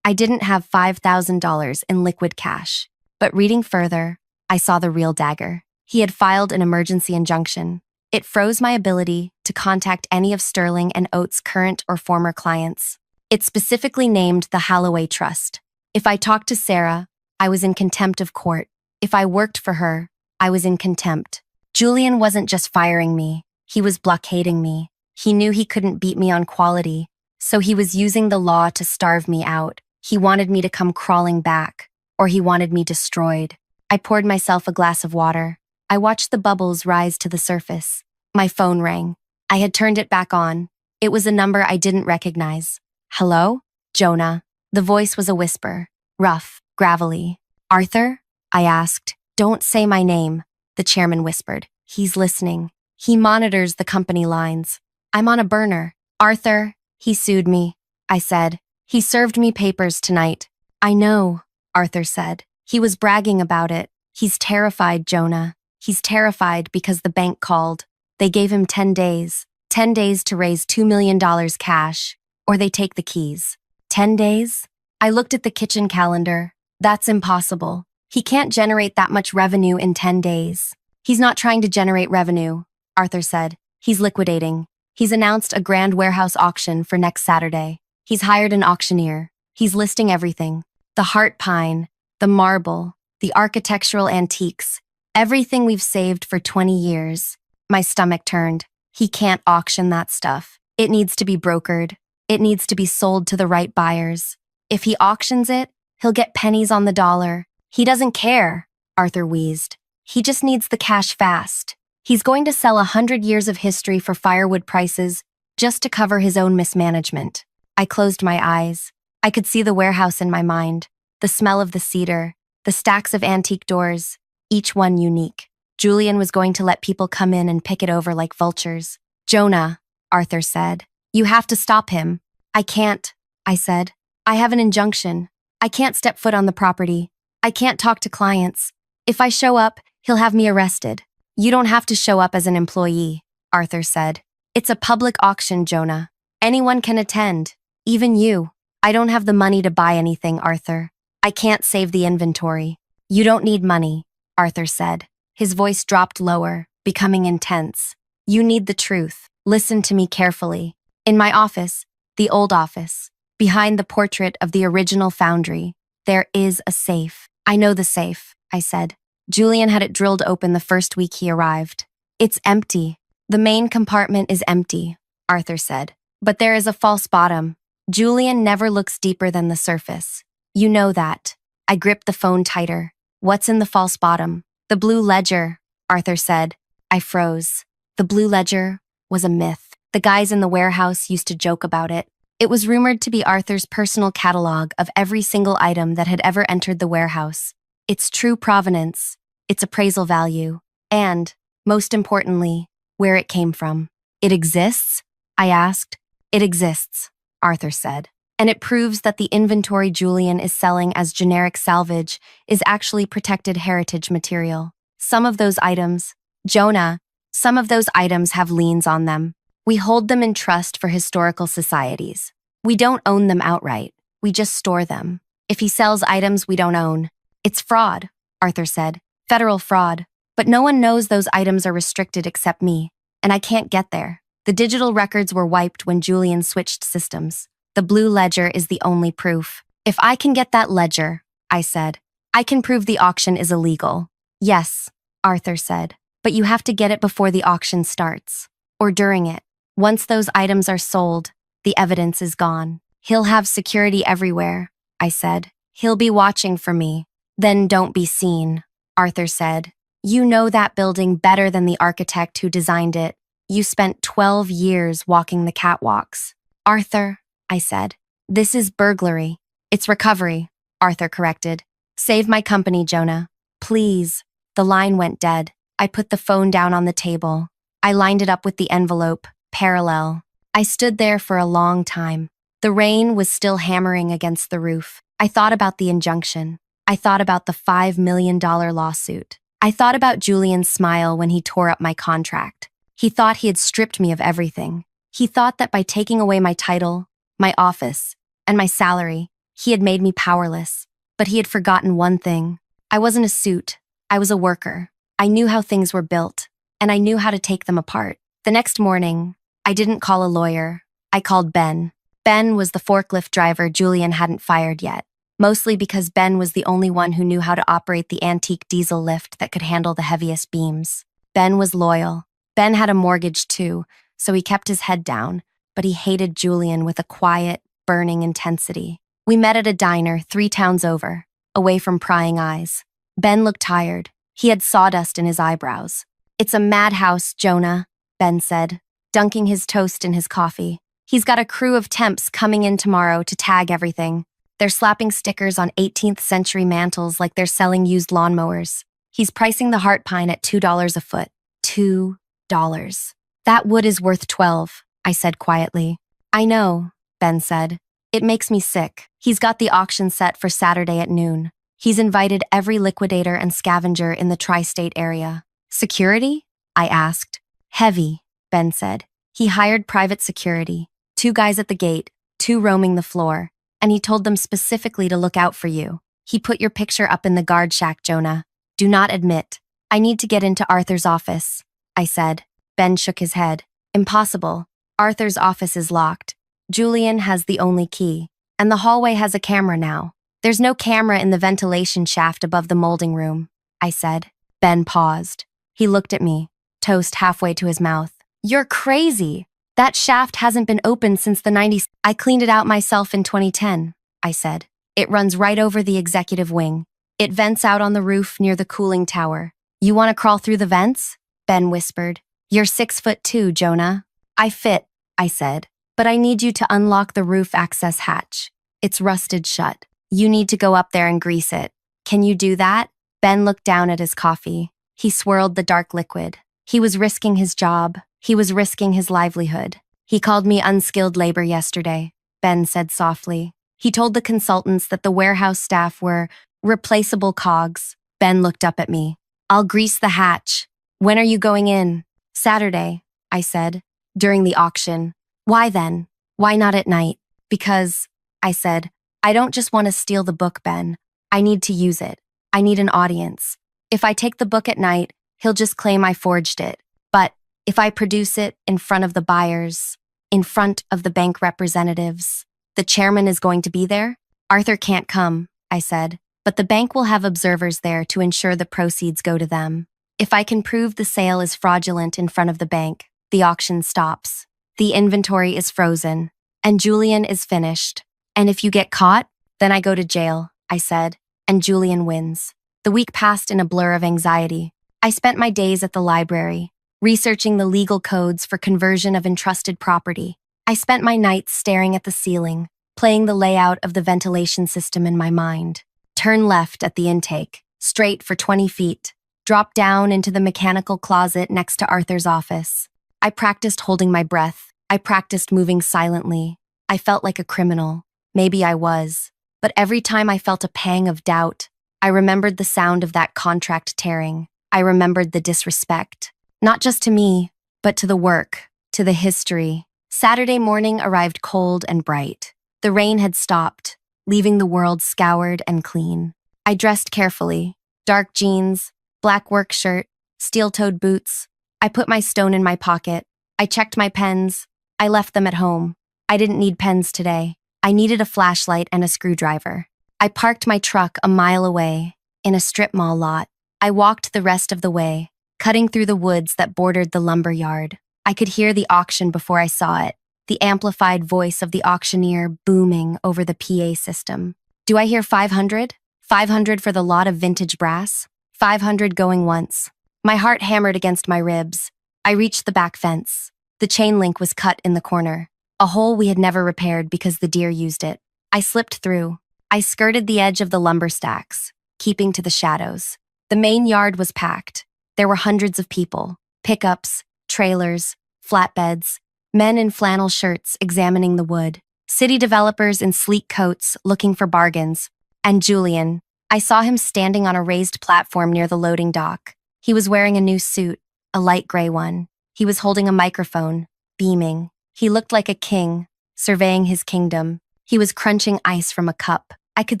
[SPEAKER 1] I didn't have $5,000 in liquid cash. But reading further, I saw the real dagger. He had filed an emergency injunction. It froze my ability to contact any of Sterling and Oates' current or former clients. It specifically named the Holloway Trust. If I talked to Sarah, I was in contempt of court. If I worked for her, I was in contempt. Julian wasn't just firing me. He was blockading me. He knew he couldn't beat me on quality, so he was using the law to starve me out. He wanted me to come crawling back, or he wanted me destroyed. I poured myself a glass of water. I watched the bubbles rise to the surface. My phone rang. I had turned it back on. It was a number I didn't recognize. Hello? Jonah. The voice was a whisper. Rough, gravelly. Arthur? I asked. Don't say my name, the chairman whispered. He's listening. He monitors the company lines. I'm on a burner. Arthur, he sued me. I said. He served me papers tonight. I know, Arthur said. He was bragging about it. He's terrified, Jonah. He's terrified because the bank called. They gave him 10 days. 10 days to raise $2 million cash, or they take the keys. 10 days? I looked at the kitchen calendar. That's impossible. He can't generate that much revenue in 10 days. He's not trying to generate revenue, Arthur said. He's liquidating. He's announced a grand warehouse auction for next Saturday. He's hired an auctioneer. He's listing everything. The heart pine, the marble, the architectural antiques, everything we've saved for 20 years. My stomach turned. He can't auction that stuff. It needs to be brokered. It needs to be sold to the right buyers. If he auctions it, he'll get pennies on the dollar. He doesn't care, Arthur wheezed. He just needs the cash fast. He's going to sell 100 years of history for firewood prices just to cover his own mismanagement. I closed my eyes. I could see the warehouse in my mind, the smell of the cedar, the stacks of antique doors, each one unique. Julian was going to let people come in and pick it over like vultures. Jonah, Arthur said. You have to stop him. I can't, I said. I have an injunction. I can't step foot on the property. I can't talk to clients. If I show up, he'll have me arrested. You don't have to show up as an employee, Arthur said. It's a public auction, Jonah. Anyone can attend, even you. I don't have the money to buy anything, Arthur. I can't save the inventory. You don't need money, Arthur said. His voice dropped lower, becoming intense. You need the truth. Listen to me carefully. In my office, the old office, behind the portrait of the original foundry, there is a safe. I know the safe, I said. Julian had it drilled open the first week he arrived. It's empty. The main compartment is empty, Arthur said. But there is a false bottom. Julian never looks deeper than the surface. You know that. I gripped the phone tighter. What's in the false bottom? The blue ledger, Arthur said. I froze. The blue ledger was a myth. The guys in the warehouse used to joke about it. It was rumored to be Arthur's personal catalog of every single item that had ever entered the warehouse. Its true provenance, its appraisal value, and, most importantly, where it came from. It exists? I asked. It exists, Arthur said. And it proves that the inventory Julian is selling as generic salvage is actually protected heritage material. Some of those items, Jonah, some of those items have liens on them. We hold them in trust for historical societies. We don't own them outright. We just store them. If he sells items we don't own, it's fraud, Arthur said. Federal fraud. But no one knows those items are restricted except me, and I can't get there. The digital records were wiped when Julian switched systems. The blue ledger is the only proof. If I can get that ledger, I said, I can prove the auction is illegal. Yes, Arthur said, but you have to get it before the auction starts, or during it. Once those items are sold, the evidence is gone. He'll have security everywhere, I said. He'll be watching for me. Then don't be seen, Arthur said. You know that building better than the architect who designed it. You spent 12 years walking the catwalks. Arthur, I said, this is burglary. It's recovery, Arthur corrected. Save my company, Jonah. Please. The line went dead. I put the phone down on the table. I lined it up with the envelope, parallel. I stood there for a long time. The rain was still hammering against the roof. I thought about the injunction. I thought about the $5 million lawsuit. I thought about Julian's smile when he tore up my contract. He thought he had stripped me of everything. He thought that by taking away my title, my office, and my salary, he had made me powerless. But he had forgotten one thing. I wasn't a suit. I was a worker. I knew how things were built, and I knew how to take them apart. The next morning, I didn't call a lawyer. I called Ben. Ben was the forklift driver Julian hadn't fired yet, mostly because Ben was the only one who knew how to operate the antique diesel lift that could handle the heaviest beams. Ben was loyal. Ben had a mortgage too, so he kept his head down, but he hated Julian with a quiet, burning intensity. We met at a diner 3 towns over, away from prying eyes. Ben looked tired. He had sawdust in his eyebrows. It's a madhouse, Jonah, Ben said, dunking his toast in his coffee. He's got a crew of temps coming in tomorrow to tag everything. They're slapping stickers on 18th century mantles like they're selling used lawnmowers. He's pricing the heart pine at $2 a foot. $2. That wood is worth 12, I said quietly. I know, Ben said. It makes me sick. He's got the auction set for Saturday at noon. He's invited every liquidator and scavenger in the tri-state area. Security? I asked. Heavy, Ben said. He hired private security. 2 guys at the gate, 2 roaming the floor, and he told them specifically to look out for you. He put your picture up in the guard shack, Jonah. Do not admit. I need to get into Arthur's office, I said. Ben shook his head. Impossible. Arthur's office is locked. Julian has the only key, and the hallway has a camera now. There's no camera in the ventilation shaft above the molding room, I said. Ben paused. He looked at me, toast halfway to his mouth. You're crazy. That shaft hasn't been opened since the 90s. I cleaned it out myself in 2010, I said. It runs right over the executive wing. It vents out on the roof near the cooling tower. You want to crawl through the vents? Ben whispered. You're 6'2", Jonah. I fit, I said, but I need you to unlock the roof access hatch. It's rusted shut. You need to go up there and grease it. Can you do that? Ben looked down at his coffee. He swirled the dark liquid. He was risking his job. He was risking his livelihood. He called me unskilled labor yesterday, Ben said softly. He told the consultants that the warehouse staff were replaceable cogs. Ben looked up at me. I'll grease the hatch. When are you going in? Saturday, I said, during the auction. Why then? Why not at night? Because, I said, I don't just want to steal the book, Ben. I need to use it. I need an audience. If I take the book at night, he'll just claim I forged it. But if I produce it in front of the buyers, in front of the bank representatives, the chairman is going to be there? Arthur can't come, I said, but the bank will have observers there to ensure the proceeds go to them. If I can prove the sale is fraudulent in front of the bank, the auction stops. The inventory is frozen, and Julian is finished. And if you get caught, then I go to jail, I said, and Julian wins. The week passed in a blur of anxiety. I spent my days at the library, researching the legal codes for conversion of entrusted property. I spent my nights staring at the ceiling, playing the layout of the ventilation system in my mind. Turn left at the intake, straight for 20 feet, drop down into the mechanical closet next to Arthur's office. I practiced holding my breath. I practiced moving silently. I felt like a criminal. Maybe I was. But every time I felt a pang of doubt, I remembered the sound of that contract tearing. I remembered the disrespect. Not just to me, but to the work, to the history. Saturday morning arrived cold and bright. The rain had stopped, leaving the world scoured and clean. I dressed carefully. Dark jeans, black work shirt, steel-toed boots. I put my stone in my pocket. I checked my pens. I left them at home. I didn't need pens today. I needed a flashlight and a screwdriver. I parked my truck a mile away, in a strip mall lot. I walked the rest of the way, cutting through the woods that bordered the lumber yard. I could hear the auction before I saw it, the amplified voice of the auctioneer booming over the PA system. Do I hear 500? 500 for the lot of vintage brass? 500 going once. My heart hammered against my ribs. I reached the back fence. The chain link was cut in the corner, a hole we had never repaired because the deer used it. I slipped through. I skirted the edge of the lumber stacks, keeping to the shadows. The main yard was packed. There were hundreds of people, pickups, trailers, flatbeds, men in flannel shirts examining the wood, city developers in sleek coats looking for bargains, and Julian. I saw him standing on a raised platform near the loading dock. He was wearing a new suit, a light gray one. He was holding a microphone, beaming. He looked like a king, surveying his kingdom. He was crunching ice from a cup. I could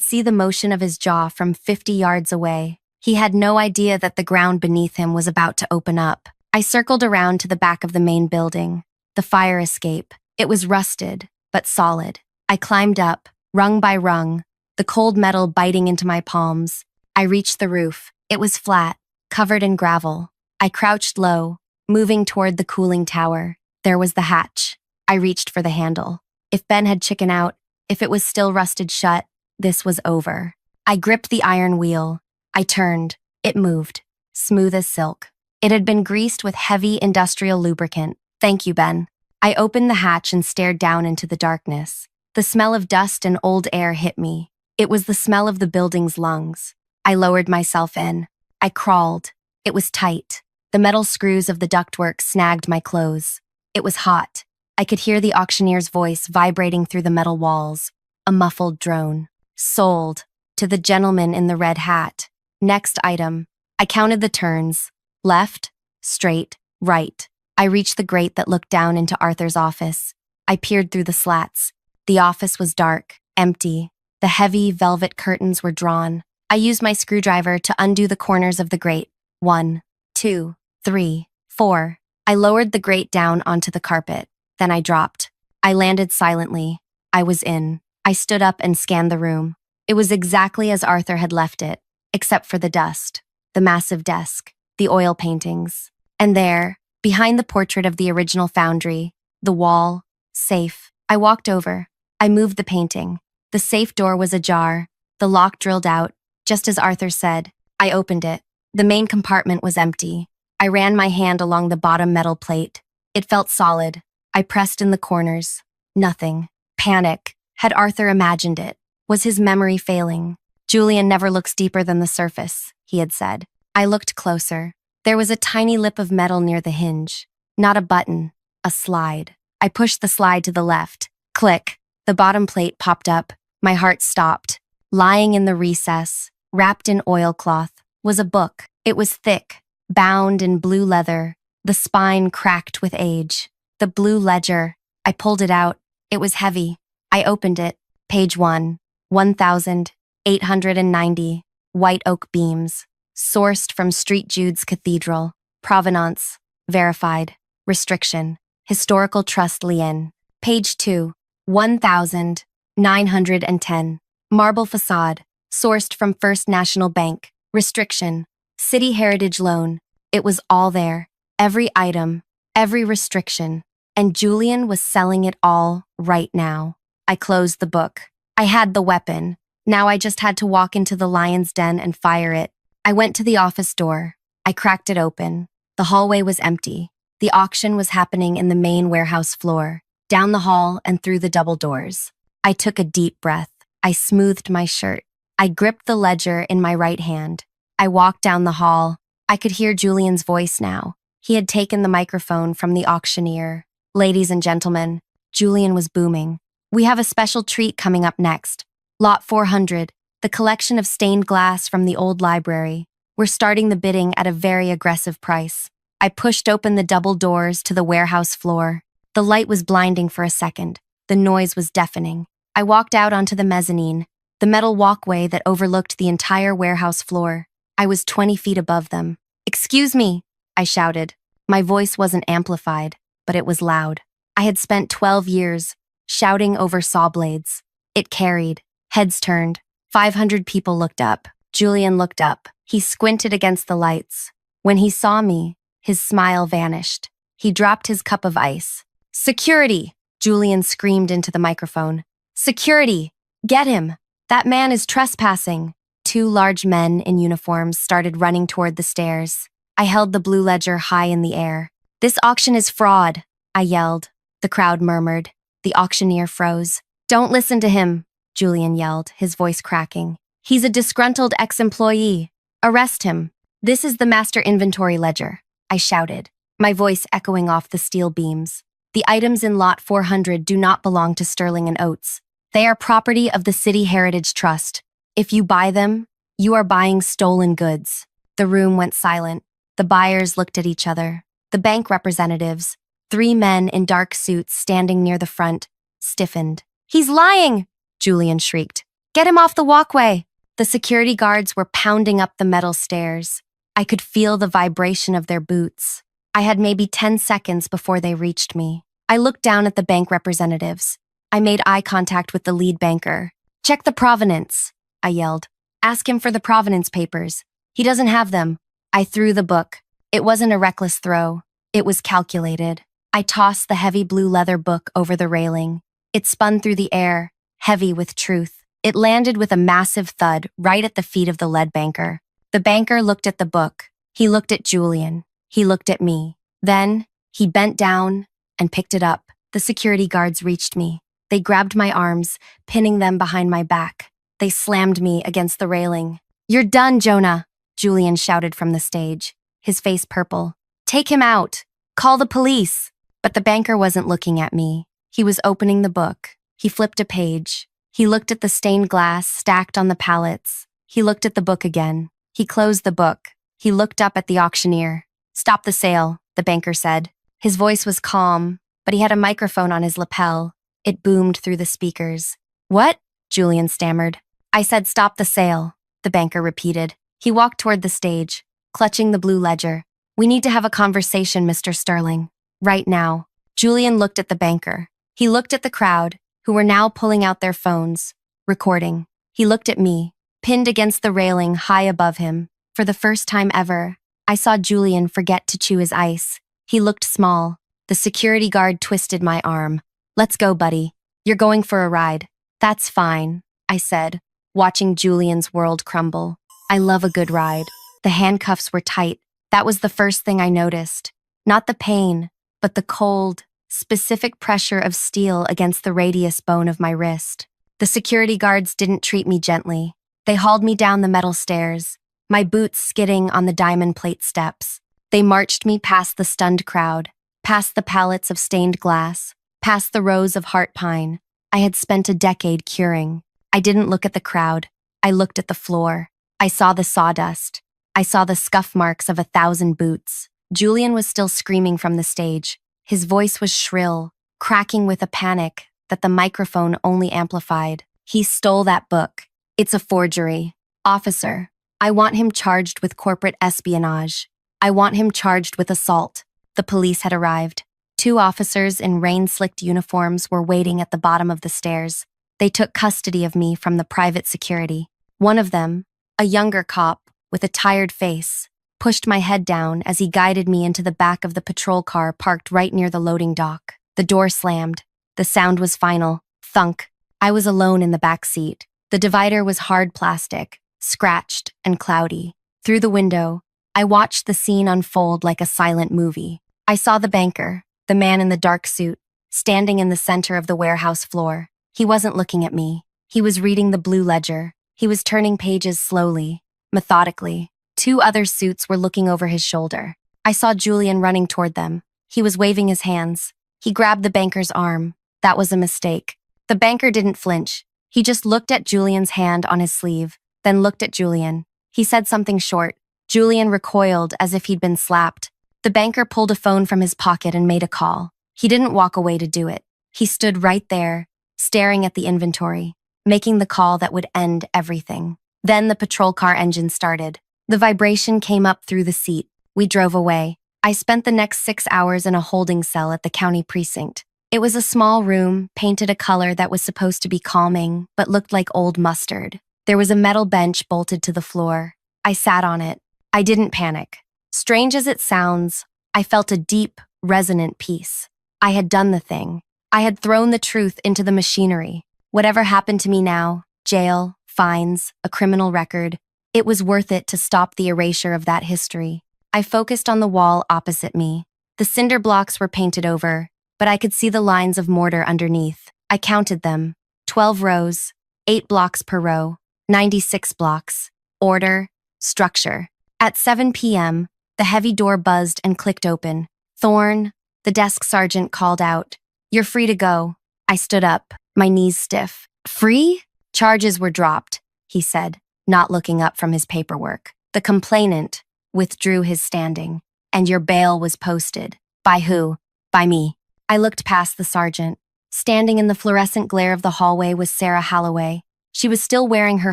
[SPEAKER 1] see the motion of his jaw from 50 yards away. He had no idea that the ground beneath him was about to open up. I circled around to the back of the main building, the fire escape. It was rusted, but solid. I climbed up, rung by rung, the cold metal biting into my palms. I reached the roof. It was flat, covered in gravel. I crouched low, moving toward the cooling tower. There was the hatch. I reached for the handle. If Ben had chickened out, if it was still rusted shut, this was over. I gripped the iron wheel. I turned. It moved, smooth as silk. It had been greased with heavy industrial lubricant. Thank you, Ben. I opened the hatch and stared down into the darkness. The smell of dust and old air hit me. It was the smell of the building's lungs. I lowered myself in. I crawled. It was tight. The metal screws of the ductwork snagged my clothes. It was hot. I could hear the auctioneer's voice vibrating through the metal walls. A muffled drone. Sold. To the gentleman in the red hat. Next item. I counted the turns. Left, straight, right. I reached the grate that looked down into Arthur's office. I peered through the slats. The office was dark, empty. The heavy velvet curtains were drawn. I used my screwdriver to undo the corners of the grate. 1, 2, 3, 4. I lowered the grate down onto the carpet. Then I dropped. I landed silently. I was in. I stood up and scanned the room. It was exactly as Arthur had left it, except for the dust, the massive desk, the oil paintings. And there, behind the portrait of the original foundry, the wall, safe. I walked over. I moved the painting. The safe door was ajar, the lock drilled out, just as Arthur said. I opened it. The main compartment was empty. I ran my hand along the bottom metal plate. It felt solid. I pressed in the corners. Nothing. Panic. Had Arthur imagined it? Was his memory failing? Julian never looks deeper than the surface, he had said. I looked closer. There was a tiny lip of metal near the hinge. Not a button, a slide. I pushed the slide to the left. Click. The bottom plate popped up. My heart stopped. Lying in the recess, wrapped in oilcloth, was a book. It was thick, bound in blue leather, the spine cracked with age. The blue ledger. I pulled it out. It was heavy. I opened it. Page 1. 1,890. White oak beams. Sourced from St. Jude's Cathedral. Provenance. Verified. Restriction. Historical Trust Lien. Page 2. 1,910. Marble facade. Sourced from First National Bank. Restriction. City Heritage Loan. It was all there. Every item. Every restriction. And Julian was selling it all right now. I closed the book. I had the weapon. Now I just had to walk into the lion's den and fire it. I went to the office door. I cracked it open. The hallway was empty. The auction was happening in the main warehouse floor, down the hall and through the double doors. I took a deep breath. I smoothed my shirt. I gripped the ledger in my right hand. I walked down the hall. I could hear Julian's voice now. He had taken the microphone from the auctioneer. Ladies and gentlemen, Julian was booming. We have a special treat coming up next. Lot 400, the collection of stained glass from the old library. We're starting the bidding at a very aggressive price. I pushed open the double doors to the warehouse floor. The light was blinding for a second. The noise was deafening. I walked out onto the mezzanine, the metal walkway that overlooked the entire warehouse floor. I was 20 feet above them. "Excuse me," I shouted. My voice wasn't amplified, but it was loud. I had spent 12 years shouting over saw blades. It carried. Heads turned. 500 people looked up. Julian looked up. He squinted against the lights. When he saw me, his smile vanished. He dropped his cup of ice. "Security!" Julian screamed into the microphone. "Security! Get him! That man is trespassing!" 2 large men in uniforms started running toward the stairs. I held the blue ledger high in the air. "This auction is fraud," I yelled. The crowd murmured. The auctioneer froze. "Don't listen to him," Julian yelled, his voice cracking. "He's a disgruntled ex-employee. Arrest him. This is the master inventory ledger," I shouted, my voice echoing off the steel beams. "The items in Lot 400 do not belong to Sterling and Oates. They are property of the City Heritage Trust. If you buy them, you are buying stolen goods." The room went silent. The buyers looked at each other. The bank representatives, 3 men in dark suits standing near the front, stiffened. "He's lying!" Julian shrieked. "Get him off the walkway!" The security guards were pounding up the metal stairs. I could feel the vibration of their boots. I had maybe 10 seconds before they reached me. I looked down at the bank representatives. I made eye contact with the lead banker. "Check the provenance," I yelled. "Ask him for the provenance papers. He doesn't have them." I threw the book. It wasn't a reckless throw. It was calculated. I tossed the heavy blue leather book over the railing. It spun through the air, heavy with truth. It landed with a massive thud right at the feet of the lead banker. The banker looked at the book. He looked at Julian. He looked at me. Then, he bent down and picked it up. The security guards reached me. They grabbed my arms, pinning them behind my back. They slammed me against the railing. "You're done, Jonah," Julian shouted from the stage, his face purple. "Take him out. Call the police." But the banker wasn't looking at me. He was opening the book. He flipped a page. He looked at the stained glass stacked on the pallets. He looked at the book again. He closed the book. He looked up at the auctioneer. "Stop the sale," the banker said. His voice was calm, but he had a microphone on his lapel. It boomed through the speakers. "What?" Julian stammered. "I said stop the sale," the banker repeated. He walked toward the stage, clutching the blue ledger. "We need to have a conversation, Mr. Sterling. Right now." Julian looked at the banker. He looked at the crowd, who were now pulling out their phones, recording. He looked at me, pinned against the railing high above him. For the first time ever, I saw Julian forget to chew his ice. He looked small. The security guard twisted my arm. "Let's go, buddy. You're going for a ride." "That's fine," I said, watching Julian's world crumble. I love a good ride. The handcuffs were tight. That was the first thing I noticed. Not the pain, but the cold, specific pressure of steel against the radius bone of my wrist. The security guards didn't treat me gently. They hauled me down the metal stairs, my boots skidding on the diamond plate steps. They marched me past the stunned crowd, past the pallets of stained glass, past the rows of heart pine I had spent a decade curing. I didn't look at the crowd. I looked at the floor. I saw the sawdust. I saw the scuff marks of 1,000 boots. Julian was still screaming from the stage. His voice was shrill, cracking with a panic that the microphone only amplified. "He stole that book. It's a forgery. Officer, I want him charged with corporate espionage. I want him charged with assault." The police had arrived. 2 officers in rain-slicked uniforms were waiting at the bottom of the stairs. They took custody of me from the private security. One of them, a younger cop with a tired face, pushed my head down as he guided me into the back of the patrol car parked right near the loading dock. The door slammed. The sound was final. Thunk. I was alone in the back seat. The divider was hard plastic, scratched and cloudy. Through the window, I watched the scene unfold like a silent movie. I saw the banker, the man in the dark suit, standing in the center of the warehouse floor. He wasn't looking at me. He was reading the blue ledger. He was turning pages slowly, methodically. 2 other suits were looking over his shoulder. I saw Julian running toward them. He was waving his hands. He grabbed the banker's arm. That was a mistake. The banker didn't flinch. He just looked at Julian's hand on his sleeve, then looked at Julian. He said something short. Julian recoiled as if he'd been slapped. The banker pulled a phone from his pocket and made a call. He didn't walk away to do it. He stood right there, staring at the inventory, making the call that would end everything. Then the patrol car engine started. The vibration came up through the seat. We drove away. I spent the next 6 hours in a holding cell at the county precinct. It was a small room, painted a color that was supposed to be calming, but looked like old mustard. There was a metal bench bolted to the floor. I sat on it. I didn't panic. Strange as it sounds, I felt a deep, resonant peace. I had done the thing. I had thrown the truth into the machinery. Whatever happened to me now, jail, fines, a criminal record, it was worth it to stop the erasure of that history. I focused on the wall opposite me. The cinder blocks were painted over, but I could see the lines of mortar underneath. I counted them. 12 rows, 8 blocks per row, 96 blocks. Order, structure. At 7 p.m., the heavy door buzzed and clicked open. "Thorne," the desk sergeant called out. "You're free to go." I stood up, my knees stiff. "Free?" "Charges were dropped," he said, not looking up from his paperwork. "The complainant withdrew his standing, and your bail was posted." "By who?" "By me." I looked past the sergeant. Standing in the fluorescent glare of the hallway was Sarah Holloway. She was still wearing her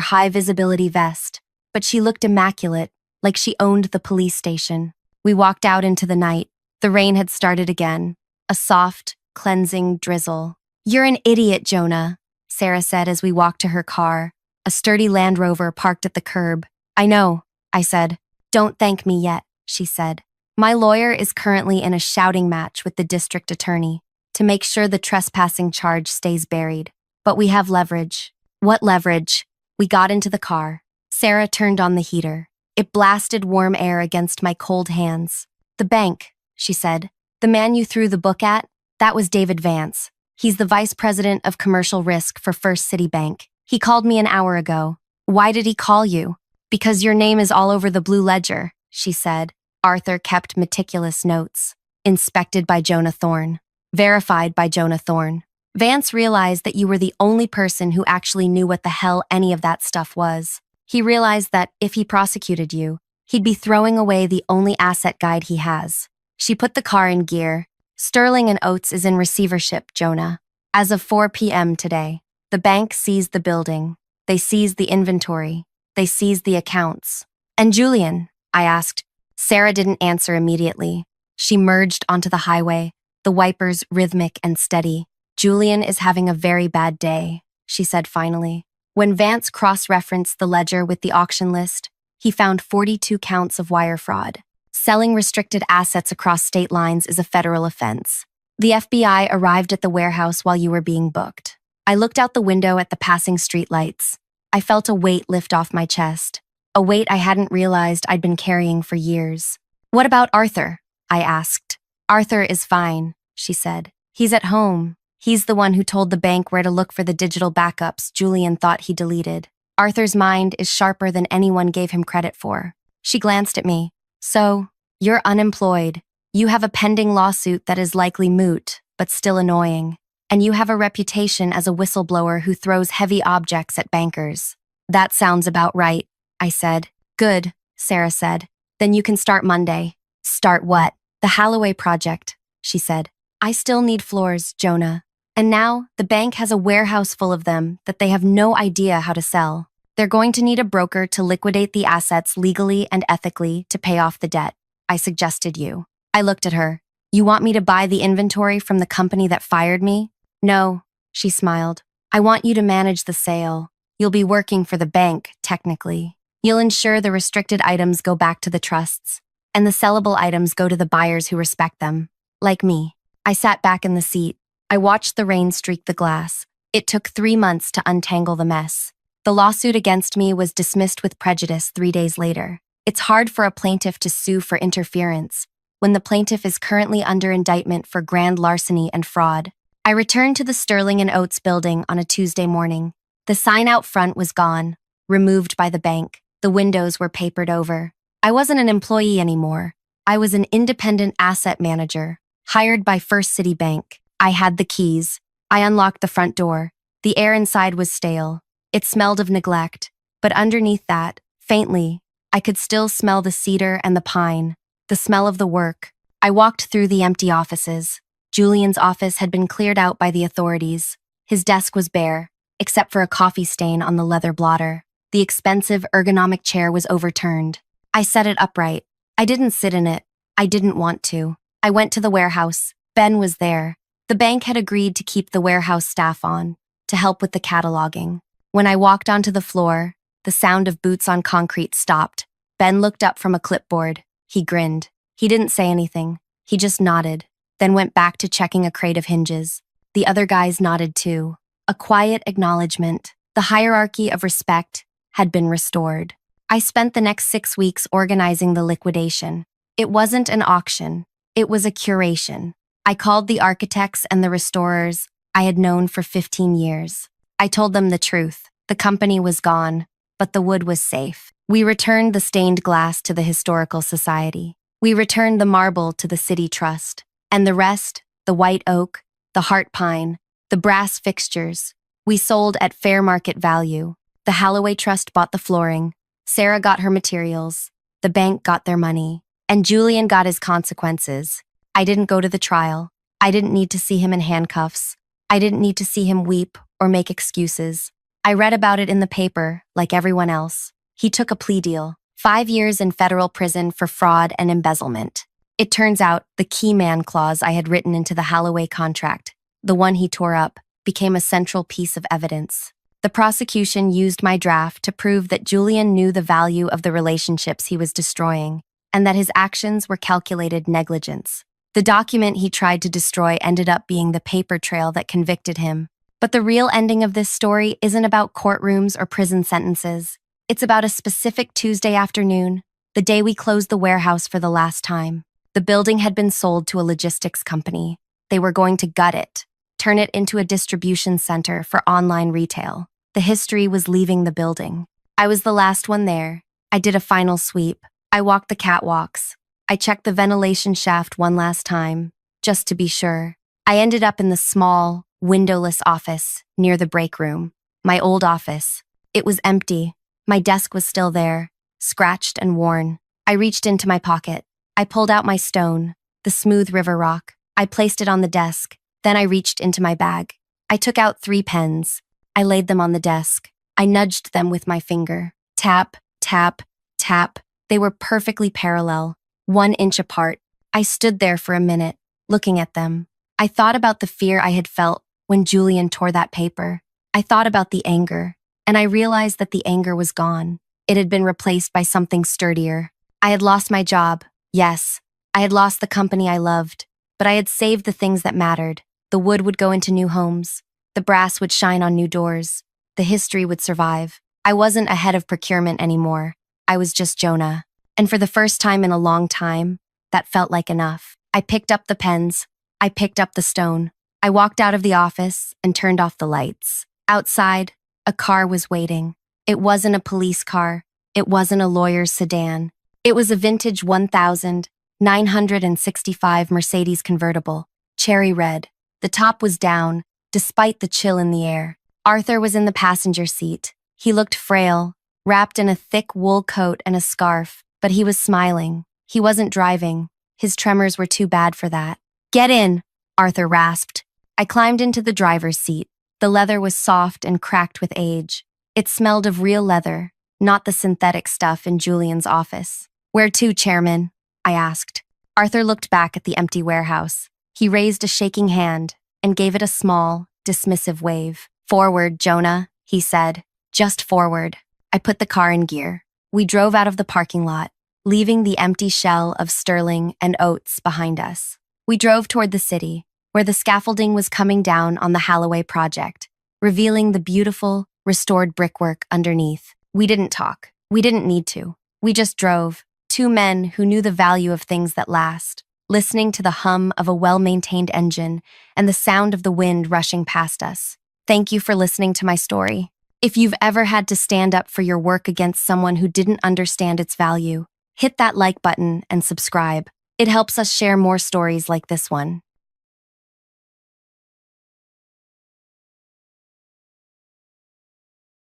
[SPEAKER 1] high-visibility vest, but she looked immaculate, like she owned the police station. We walked out into the night. The rain had started again, a soft, cleansing drizzle. "You're an idiot, Jonah," Sarah said as we walked to her car, a sturdy Land Rover parked at the curb. "I know," I said. "Don't thank me yet," she said. "My lawyer is currently in a shouting match with the district attorney to make sure the trespassing charge stays buried. But we have leverage." "What leverage?" We got into the car. Sarah turned on the heater. It blasted warm air against my cold hands. "The bank," she said. "The man you threw the book at? That was David Vance. He's the vice president of commercial risk for First City Bank. He called me an hour ago." "Why did he call you?" "Because your name is all over the blue ledger," she said. Arthur kept meticulous notes. Inspected by Jonah Thorne. Verified by Jonah Thorne. Vance realized that you were the only person who actually knew what the hell any of that stuff was. He realized that if he prosecuted you, he'd be throwing away the only asset guide he has. She put the car in gear. "Sterling and Oates is in receivership, Jonah. As of 4 p.m. today, the bank seized the building. They seized the inventory. They seized the accounts." "And Julian?" I asked. Sarah didn't answer immediately. She merged onto the highway, the wipers rhythmic and steady. "Julian is having a very bad day," she said finally. When Vance cross-referenced the ledger with the auction list, he found 42 counts of wire fraud. Selling restricted assets across state lines is a federal offense. "The FBI arrived at the warehouse while you were being booked." I looked out the window at the passing streetlights. I felt a weight lift off my chest, a weight I hadn't realized I'd been carrying for years. "What about Arthur?" I asked. "Arthur is fine," she said. "He's at home. He's the one who told the bank where to look for the digital backups Julian thought he deleted. Arthur's mind is sharper than anyone gave him credit for." She glanced at me. "So, you're unemployed. You have a pending lawsuit that is likely moot, but still annoying. And you have a reputation as a whistleblower who throws heavy objects at bankers." "That sounds about right," I said. "Good," Sarah said. "Then you can start Monday." "Start what?" "The Holloway project," she said. "I still need floors, Jonah. And now, the bank has a warehouse full of them that they have no idea how to sell. They're going to need a broker to liquidate the assets legally and ethically to pay off the debt. I suggested you." I looked at her. "You want me to buy the inventory from the company that fired me?" "No," she smiled. "I want you to manage the sale. You'll be working for the bank, technically. You'll ensure the restricted items go back to the trusts, and the sellable items go to the buyers who respect them. Like me." I sat back in the seat. I watched the rain streak the glass. It took 3 months to untangle the mess. The lawsuit against me was dismissed with prejudice 3 days later. It's hard for a plaintiff to sue for interference when the plaintiff is currently under indictment for grand larceny and fraud. I returned to the Sterling and Oates building on a Tuesday morning. The sign out front was gone, removed by the bank. The windows were papered over. I wasn't an employee anymore. I was an independent asset manager, hired by First City Bank. I had the keys. I unlocked the front door. The air inside was stale. It smelled of neglect, but underneath that, faintly, I could still smell the cedar and the pine, the smell of the work. I walked through the empty offices. Julian's office had been cleared out by the authorities. His desk was bare, except for a coffee stain on the leather blotter. The expensive ergonomic chair was overturned. I set it upright. I didn't sit in it. I didn't want to. I went to the warehouse. Ben was there. The bank had agreed to keep the warehouse staff on, to help with the cataloging. When I walked onto the floor, the sound of boots on concrete stopped. Ben looked up from a clipboard. He grinned. He didn't say anything. He just nodded, then went back to checking a crate of hinges. The other guys nodded too. A quiet acknowledgement. The hierarchy of respect had been restored. I spent the next 6 weeks organizing the liquidation. It wasn't an auction. It was a curation. I called the architects and the restorers I had known for 15 years. I told them the truth. The company was gone, but the wood was safe. We returned the stained glass to the Historical Society. We returned the marble to the City Trust. And the rest, the white oak, the heart pine, the brass fixtures, we sold at fair market value. The Holloway Trust bought the flooring. Sarah got her materials. The bank got their money. And Julian got his consequences. I didn't go to the trial. I didn't need to see him in handcuffs. I didn't need to see him weep or make excuses. I read about it in the paper, like everyone else. He took a plea deal, 5 years in federal prison for fraud and embezzlement. It turns out the key man clause I had written into the Holloway contract, the one he tore up, became a central piece of evidence. The prosecution used my draft to prove that Julian knew the value of the relationships he was destroying, and that his actions were calculated negligence. The document he tried to destroy ended up being the paper trail that convicted him. But the real ending of this story isn't about courtrooms or prison sentences. It's about a specific Tuesday afternoon, the day we closed the warehouse for the last time. The building had been sold to a logistics company. They were going to gut it, turn it into a distribution center for online retail. The history was leaving the building. I was the last one there. I did a final sweep. I walked the catwalks. I checked the ventilation shaft one last time, just to be sure. I ended up in the small, windowless office near the break room. My old office. It was empty. My desk was still there, scratched and worn. I reached into my pocket. I pulled out my stone, the smooth river rock. I placed it on the desk. Then I reached into my bag. I took out 3 pens. I laid them on the desk. I nudged them with my finger. Tap, tap, tap. They were perfectly parallel, 1 inch apart. I stood there for a minute, looking at them. I thought about the fear I had felt when Julian tore that paper. I thought about the anger, and I realized that the anger was gone. It had been replaced by something sturdier. I had lost my job. Yes, I had lost the company I loved, but I had saved the things that mattered. The wood would go into new homes. The brass would shine on new doors. The history would survive. I wasn't a head of procurement anymore. I was just Jonah. And for the first time in a long time, that felt like enough. I picked up the pens. I picked up the stone. I walked out of the office and turned off the lights. Outside, a car was waiting. It wasn't a police car. It wasn't a lawyer's sedan. It was a vintage 1965 Mercedes convertible, cherry red. The top was down, despite the chill in the air. Arthur was in the passenger seat. He looked frail, wrapped in a thick wool coat and a scarf, but he was smiling. He wasn't driving. His tremors were too bad for that. "Get in," Arthur rasped. I climbed into the driver's seat. The leather was soft and cracked with age. It smelled of real leather, not the synthetic stuff in Julian's office. "Where to, Chairman?" I asked. Arthur looked back at the empty warehouse. He raised a shaking hand and gave it a small, dismissive wave. "Forward, Jonah," he said. "Just forward." I put the car in gear. We drove out of the parking lot, leaving the empty shell of Sterling and Oates behind us. We drove toward the city, where the scaffolding was coming down on the Holloway project, revealing the beautiful, restored brickwork underneath. We didn't talk. We didn't need to. We just drove, 2 men who knew the value of things that last, listening to the hum of a well-maintained engine and the sound of the wind rushing past us. Thank you for listening to my story. If you've ever had to stand up for your work against someone who didn't understand its value, hit that like button and subscribe. It helps us share more stories like this one.